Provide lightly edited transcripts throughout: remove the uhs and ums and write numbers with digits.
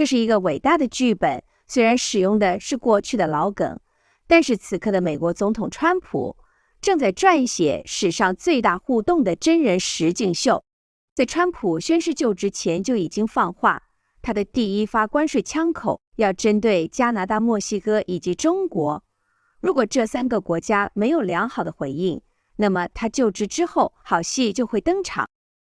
这是一个伟大的剧本，虽然使用的是过去的老梗，但是此刻的美国总统川普正在撰写史上最大互动的真人实境秀。在川普宣誓就职前就已经放话，他的第一发关税枪口要针对加拿大、墨西哥以及中国。如果这3个国家没有良好的回应，那么他就职之后好戏就会登场。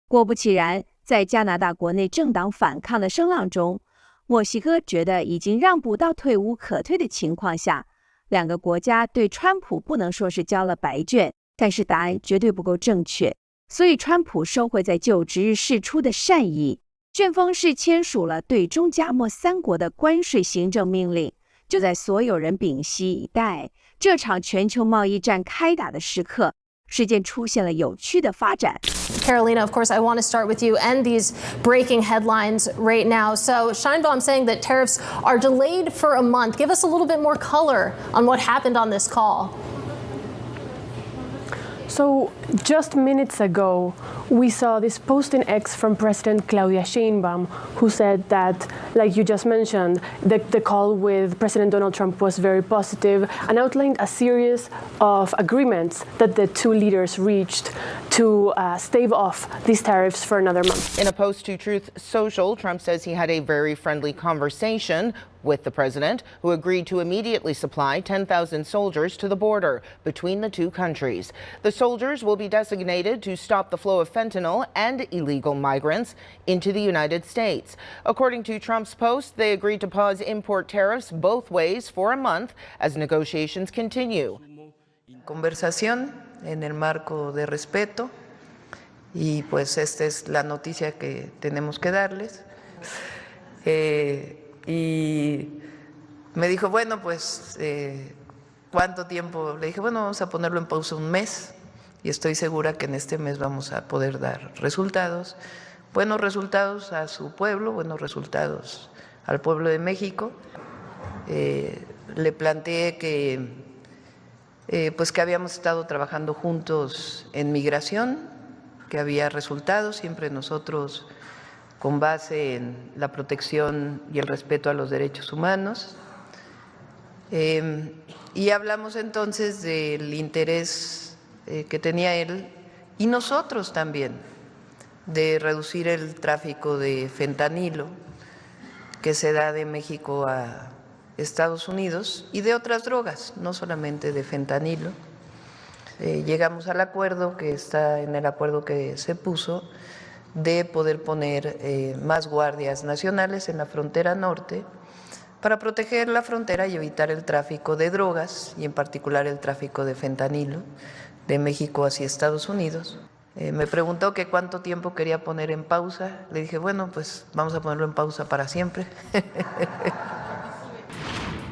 果不其然，在加拿大国内政党反抗的声浪中，墨西哥觉得已经让步到退无可退的情况下，2个国家对川普不能说是交了白卷，但是答案绝对不够正确。所以川普收回在就职日释出的善意，旋风式签署了对中加墨3国的关税行政命令。就在所有人屏息以待，这场全球贸易战开打的时刻，事件出现了有趣的发展。Carolina, of course, I want to start with you and these breaking headlines right now. So Scheinbaum saying that tariffs are delayed for a month. Give us a little bit more color on what happened on this call. So just minutes ago, we saw this post in X from President Claudia Sheinbaum, who said that, like you just mentioned, the call with President Donald Trump was very positive and outlined a series of agreements that the two leaders reached to stave off these tariffs for another month. In a post to Truth Social, Trump says he had a very friendly conversation with the president, who agreed to immediately supply 10,000 soldiers to the border between the two countries. The soldiers will be designated to stop the flow of fentanyl and illegal migrants into the United States. According to Trump's post, they agreed to pause import tariffs both ways for a month as negotiations continue. Conversación en el marco de respeto, y pues esta es la noticia que tenemos que darles. Y me dijo, bueno, pues, ¿cuánto tiempo? Le dije, bueno, vamos a ponerlo en pausa un mes y estoy segura que en este mes vamos a poder dar resultados, buenos resultados a su pueblo, buenos resultados al pueblo de México. Le planteé que, pues que habíamos estado trabajando juntos en migración, que había resultados, siempre nosotros con base en la protección y el respeto a los derechos humanos. Y hablamos entonces del interés que tenía él y nosotros también de reducir el tráfico de fentanilo que se da de México a Estados Unidos y de otras drogas, no solamente de fentanilo. Llegamos al acuerdo que está en el acuerdo que se puso de poder poner más guardias nacionales en la frontera norte para proteger la frontera y evitar el tráfico de drogas y en particular el tráfico de fentanilo de México hacia Estados Unidos. Me preguntó que cuánto tiempo quería poner en pausa. Le dije, bueno, pues vamos a ponerlo en pausa para siempre.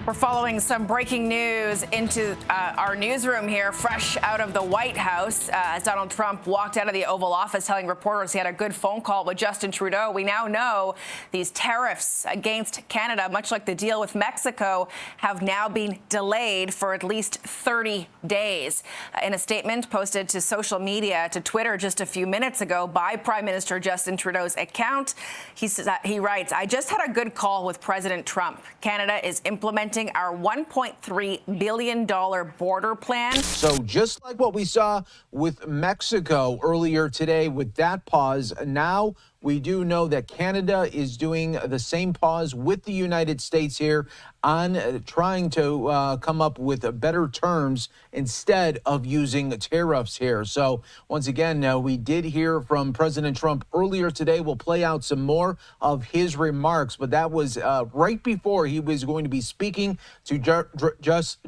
We're following some breaking news into our newsroom here, fresh out of the White House. As Donald Trump walked out of the Oval Office telling reporters he had a good phone call with Justin Trudeau, we now know these tariffs against Canada, much like the deal with Mexico, have now been delayed for at least 30 days. In a statement posted to social media, to Twitter just a few minutes ago by Prime Minister Justin Trudeau's account, he writes, "I just had a good call with President Trump. Canada is implementing our $1.3 billion border plan." So just like what we saw with Mexico earlier today with that pause, now we do know that Canada is doing the same pause with the United States here on trying to come up with better terms instead of using tariffs here. So once again, we did hear from President Trump earlier today. We'll play out some more of his remarks, but that was right before he was going to be speaking to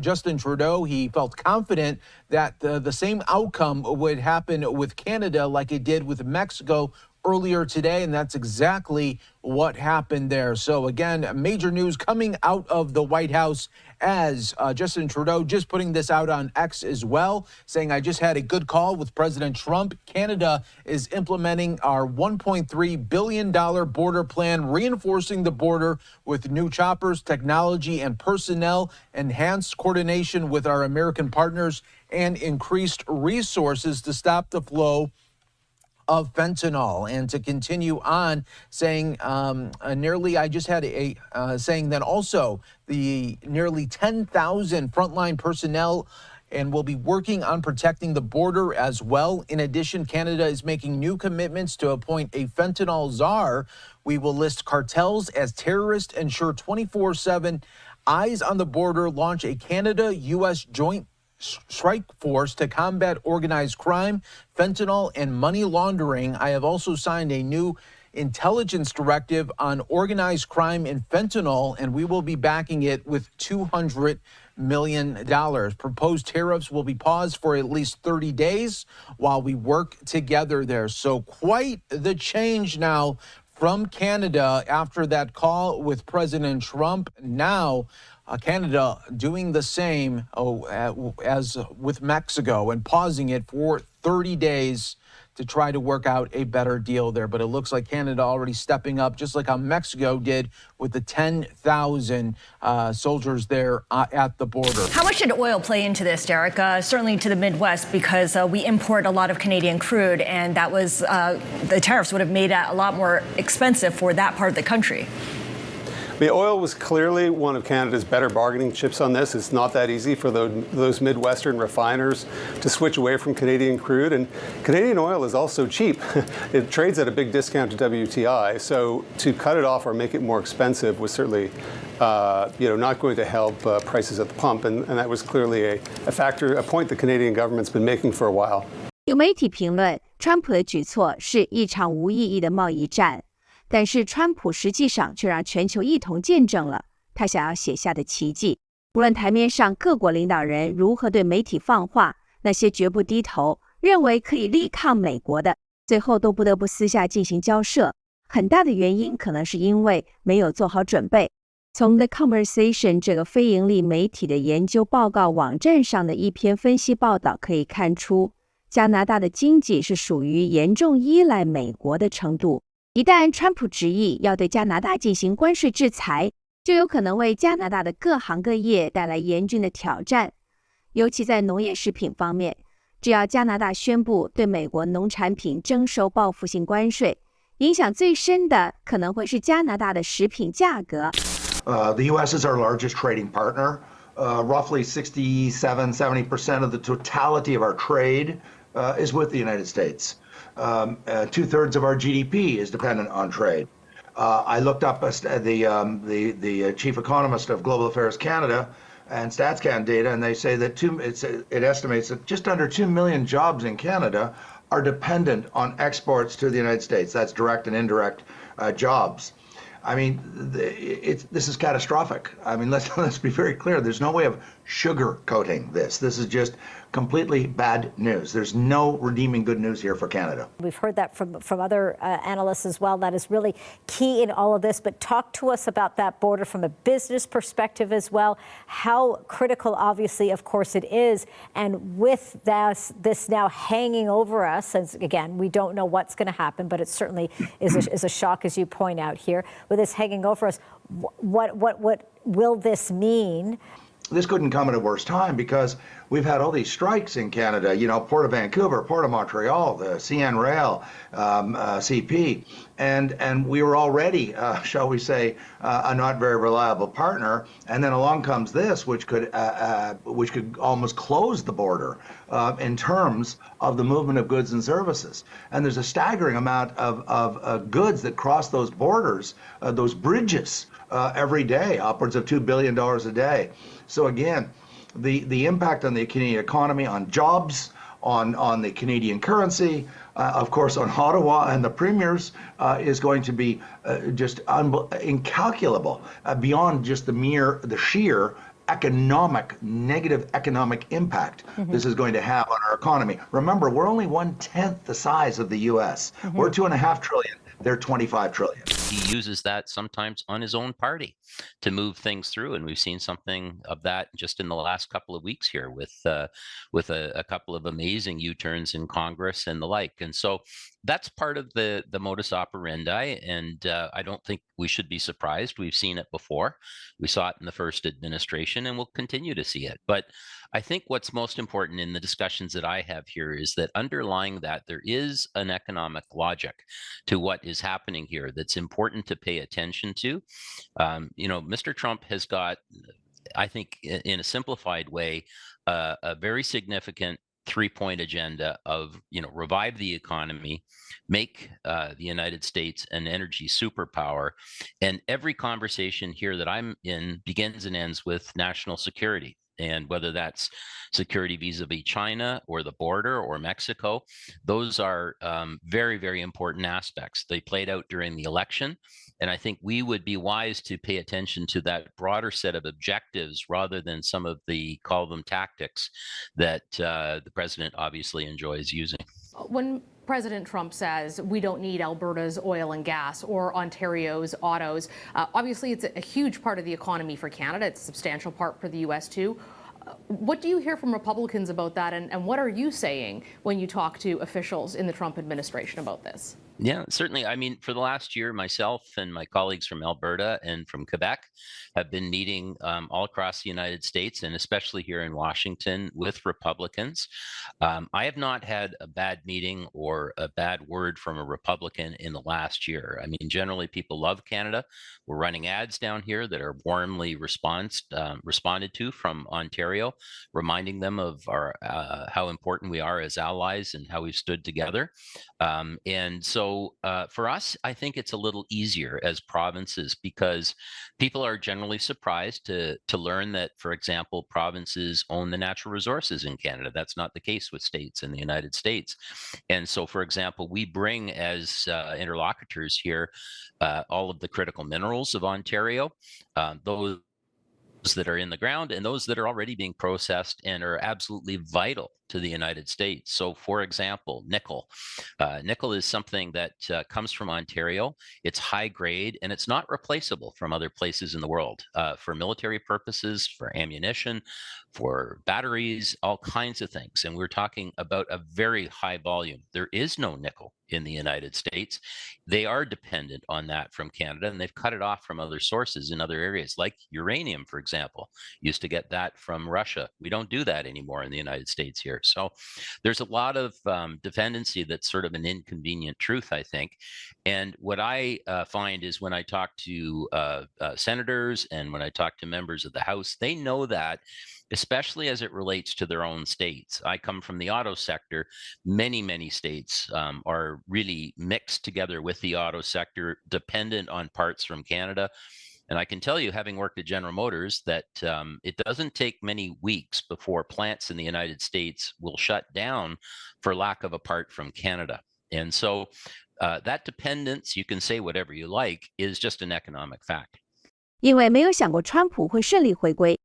Justin Trudeau. He felt confident that the same outcome would happen with Canada like it did with Mexico earlier today, and that's exactly what happened there. So again, major news coming out of the White House as Justin Trudeau just putting this out on X as well, saying, "I just had a good call with President Trump. Canada is implementing our $1.3 billion border plan, reinforcing the border with new choppers, technology, and personnel, enhanced coordination with our American partners, and increased resources to stop the flow of fentanyl. And to continue on, saying I just had saying that also the nearly 10,000 frontline personnel and will be working on protecting the border as well. In addition, Canada is making new commitments to appoint a fentanyl czar. We will list cartels as terrorists, ensure 24/7 eyes on the border, launch a Canada-U.S. joint strike force to combat organized crime, fentanyl, and money laundering. I have also signed a new intelligence directive on organized crime and fentanyl, and we will be backing it with $200 million. Proposed tariffs will be paused for at least 30 days while we work together there. So quite the change now from Canada after that call with President Trump. Now, Canada doing the same as with Mexico and pausing it for 30 days to try to work out a better deal there. But it looks like Canada already stepping up, just like how Mexico did with the 10,000 soldiers there at the border. How much did oil play into this, Derek? Certainly to the Midwest, because we import a lot of Canadian crude, and that was the tariffs would have made it a lot more expensive for that part of the country. I mean, oil was clearly one of Canada's better bargaining chips on this. It's not that easy for those Midwestern refiners to switch away from Canadian crude. And Canadian oil is also cheap. It trades at a big discount to WTI. So to cut it off or make it more expensive was certainly not going to help prices at the pump. And that was clearly a point the Canadian government's been making for a while. 有媒体评论，川普的举措是一场无意义的贸易战。但是川普实际上却让全球一同见证了他想要写下的奇迹。无论台面上各国领导人如何对媒体放话，那些绝不低头、认为可以力抗美国的，最后都不得不私下进行交涉。很大的原因可能是因为没有做好准备。从 The Conversation 这个非盈利媒体的研究报告网站上的一篇分析报道可以看出，加拿大的经济是属于严重依赖美国的程度。一旦川普执意要对加拿大进行关税制裁，就有可能为加拿大的各行各业带来严峻的挑战，尤其在农业食品方面。只要加拿大宣布对美国农产品征收报复性关税，影响最深的可能会是加拿大的食品价格。The U.S. is our largest trading partner. Roughly 67-70% of the totality of our trade is with the United States. 2/3 of our GDP is dependent on trade. I looked up the chief economist of Global Affairs Canada and StatsCan data, and they say that it estimates that just under 2 million jobs in Canada are dependent on exports to the United States. That's direct and indirect jobs. I mean, this is catastrophic. I mean, let's be very clear. There's no way of sugarcoating this. This is just completely bad news. There's no redeeming good news here for Canada. We've heard that from other analysts as well. That is really key in all of this. But talk to us about that border from a business perspective as well. How critical, obviously, of course, it is. And with this now hanging over us, and again, we don't know what's going to happen, but it certainly is a shock, as you point out here. With this hanging over us, what will this mean? This couldn't come at a worse time because we've had all these strikes in Canada, Port of Vancouver, Port of Montreal, the CN Rail, CP, and we were already, shall we say, a not very reliable partner. And then along comes this, which could almost close the border in terms of the movement of goods and services. And there's a staggering amount of goods that cross those borders, those bridges, every day, upwards of $2 billion a day. So again, the impact on the Canadian economy, on jobs, on the Canadian currency, of course on Ottawa and the premiers, is going to be just incalculable, beyond just the sheer negative economic impact this is going to have on our economy. Remember, we're only 1/10 the size of the U.S. We're $2.5 trillion. they're 25 trillion. He uses that sometimes on his own party to move things through, and we've seen something of that just in the last couple of weeks here with a couple of amazing U-turns in Congress and the like. And so that's part of the modus operandi, and I don't think we should be surprised. We've seen it before. We saw it in the first administration, and we'll continue to see it. But I think what's most important in the discussions that I have here is that underlying that there is an economic logic to what is happening here that's important to pay attention to. Mr. Trump has got, I think, in a simplified way, a very significant three-point agenda of, revive the economy, make the United States an energy superpower. And every conversation here that I'm in begins and ends with national security. And whether that's security vis-a-vis China or the border or Mexico, those are very, very important aspects. They played out during the election. And I think we would be wise to pay attention to that broader set of objectives rather than some of the, call them tactics, that the president obviously enjoys using. When President Trump says we don't need Alberta's oil and gas or Ontario's autos, obviously it's a huge part of the economy for Canada. It's a substantial part for the U.S. too. What do you hear from Republicans about that, and what are you saying when you talk to officials in the Trump administration about this? Yeah, certainly. I mean, for the last year, myself and my colleagues from Alberta and from Quebec have been meeting all across the United States, and especially here in Washington, with Republicans. I have not had a bad meeting or a bad word from a Republican in the last year. I mean, generally, people love Canada. We're running ads down here that are warmly responded to from Ontario, reminding them of our how important we are as allies and how we've stood together. And so for us, I think it's a little easier as provinces because people are generally surprised to learn that, for example, provinces own the natural resources in Canada. That's not the case with states in the United States. And so, for example, we bring as interlocutors here all of the critical minerals of Ontario, those that are in the ground and those that are already being processed and are absolutely vital to the United States. So, for example, nickel. Nickel is something that comes from Ontario. It's high grade and it's not replaceable from other places in the world for military purposes, for ammunition, for batteries, all kinds of things. And we're talking about a very high volume. There is no nickel in the United States. They are dependent on that from Canada, and they've cut it off from other sources in other areas, like uranium, for example. Used to get that from Russia. We don't do that anymore in the United States here. So there's a lot of dependency that's sort of an inconvenient truth, I think. And what I find is when I talk to senators and when I talk to members of the House, they know that, especially as it relates to their own states. I come from the auto sector. Many, many states are really mixed together with the auto sector, dependent on parts from Canada. And I can tell you, having worked at General Motors, that it doesn't take many weeks before plants in the United States will shut down for lack of a part from Canada. And so that dependence, you can say whatever you like, is just an economic fact. 因为没有想过川普会顺利回归，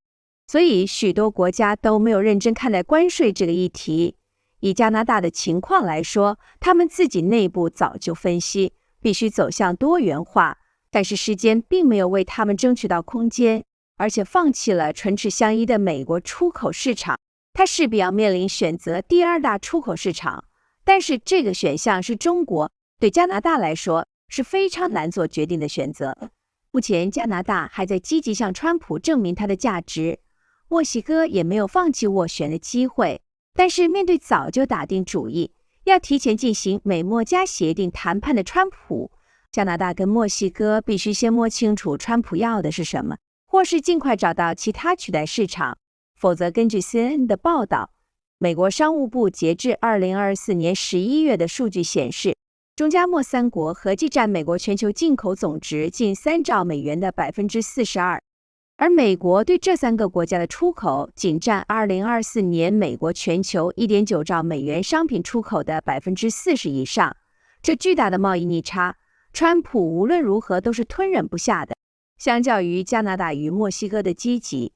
所以许多国家都没有认真看待关税这个议题。以加拿大的情况来说，他们自己内部早就分析，必须走向多元化。但是时间并没有为他们争取到空间，而且放弃了唇齿相依的美国出口市场，他势必要面临选择第二大出口市场。但是这个选项是中国，对加拿大来说是非常难做决定的选择。目前加拿大还在积极向川普证明它的价值，墨西哥也没有放弃斡旋的机会。但是面对早就打定主意要提前进行美墨加协定谈判的川普，加拿大跟墨西哥必须先摸清楚川普要的是什么，或是尽快找到其他取代市场，否则根据 CNN 的报道，美国商务部截至2024年11月的数据显示，中加墨三国合计占美国全球进口总值近3兆美元的 42%， 而美国对这3个国家的出口仅占2024年美国全球 1.9 兆美元商品出口的 40% 以上。这巨大的贸易逆差，川普无论如何都是吞忍不下的。相较于加拿大与墨西哥的积极，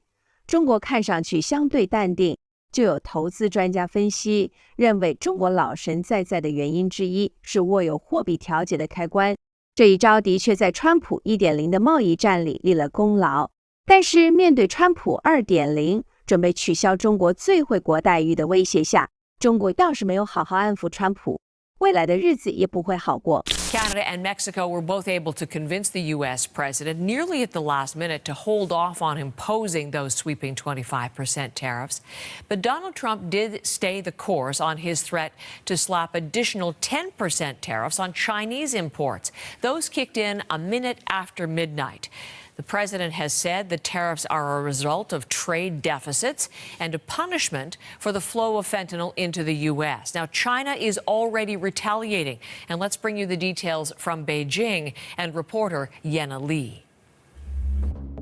中国看上去相对淡定。就有投资专家分析，认为中国老神在在的原因之一是握有货币调节的开关，这一招的确在川普 1.0 的贸易战里立了功劳，但是面对川普 2.0 准备取消中国最惠国待遇的威胁下，中国要是没有好好安抚川普，未来的日子也不会好过。Canada and Mexico were both able to convince the U.S. president nearly at the last minute to hold off on imposing those sweeping 25% tariffs. But Donald Trump did stay the course on his threat to slap additional 10% tariffs on Chinese imports. Those kicked in a minute after midnight. The president has said the tariffs are a result of trade deficits and a punishment for the flow of fentanyl into the U.S. Now, China is already retaliating. And let's bring you the details from Beijing and reporter Yenna Lee.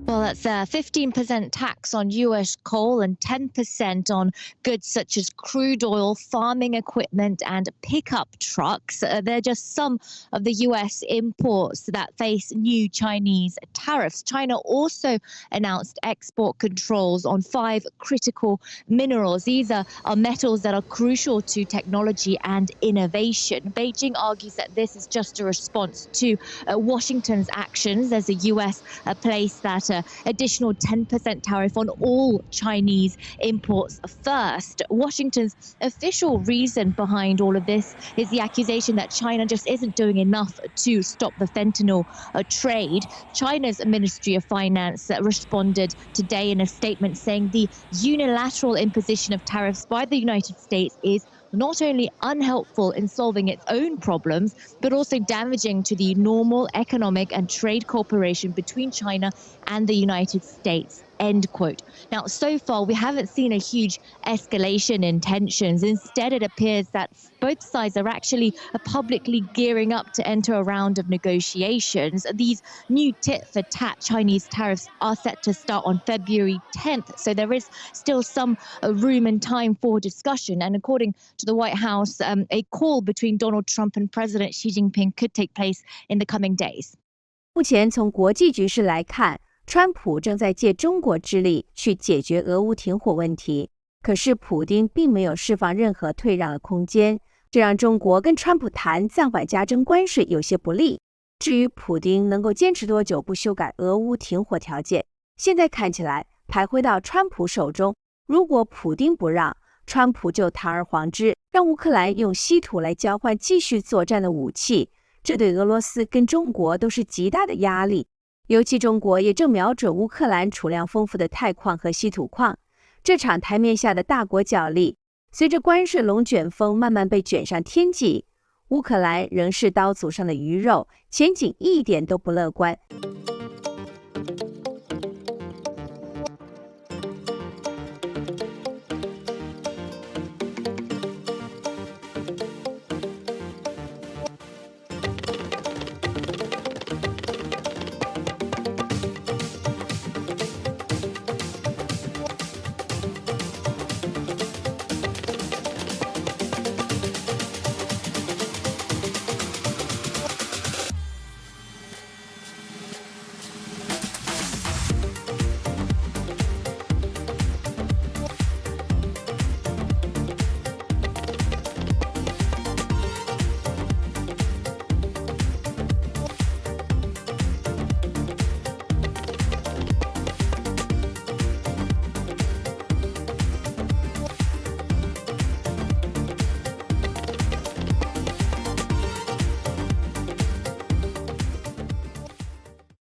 Well, that's a 15% tax on U.S. coal and 10% on goods such as crude oil, farming equipment, and pickup trucks. They're just some of the U.S. imports that face new Chinese tariffs. China also announced export controls on 5 critical minerals. These are metals that are crucial to technology and innovation. Beijing argues that this is just a response to Washington's actions as the U.S. placed that additional 10% tariff on all Chinese imports first. Washington's official reason behind all of this is the accusation that China just isn't doing enough to stop the fentanyl trade. China's Ministry of Finance responded today in a statement saying the unilateral imposition of tariffs by the United States is not only unhelpful in solving its own problems, but also damaging to the normal economic and trade cooperation between China and the United States. End quote. Now, so far, we haven't seen a huge escalation in tensions. Instead, it appears that both sides are actually publicly gearing up to enter a round of negotiations. These new tit-for-tat Chinese tariffs are set to start on February 10th, so there is still some room and time for discussion. And according to the White House, a call between Donald Trump and President Xi Jinping could take place in the coming days. 目前从国际局势来看，川普正在借中国之力去解决俄乌停火问题，可是普丁并没有释放任何退让的空间，这让中国跟川普谈暂缓加征关税有些不利。至于普丁能够坚持多久不修改俄乌停火条件，现在看起来排回到川普手中。如果普丁不让，川普就堂而皇之让乌克兰用稀土来交换继续作战的武器，这对俄罗斯跟中国都是极大的压力。尤其中国也正瞄准乌克兰储量丰富的钛矿和稀土矿，这场台面下的大国角力，随着关税龙卷风慢慢被卷上天际，乌克兰仍是刀俎上的鱼肉，前景一点都不乐观。